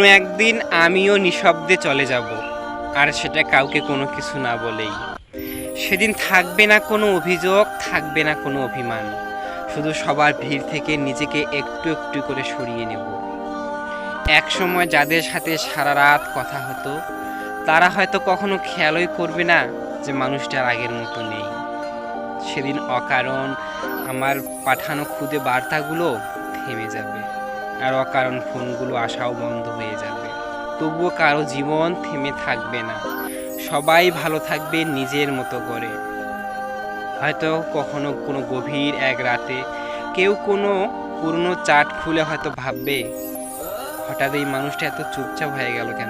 কোনো একদিন আমিও নিঃশব্দে চলে যাব, আর সেটা কাউকে কোনো কিছু না বলেই। সেদিন থাকবে না কোনো অভিযোগ, থাকবে না কোনো অভিমান, শুধু সবার ভিড় থেকে নিজেকে একটু একটু করে সরিয়ে নেব। এক সময় যাদের সাথে সারা রাত কথা হতো, তারা হয়তো কখনো খেয়ালই করবে না যে মানুষটার আগের মতো নেই। সেদিন অকারণ আমার পাঠানো খুদে বার্তাগুলো থেমে যাবে, আর অকারণ ফোনগুলো আসাও বন্ধ হয়ে যাবে। তবুও কারো জীবন থেমে থাকবে না, সবাই ভালো থাকবে নিজের মতো করে। হয়তো কখনো কোনো গভীর এক রাতে কেউ কোনো পুরনো চাট খুলে হয়তো ভাববে, হঠাৎ এই মানুষটা এত চুপচাপ হয়ে গেল কেন।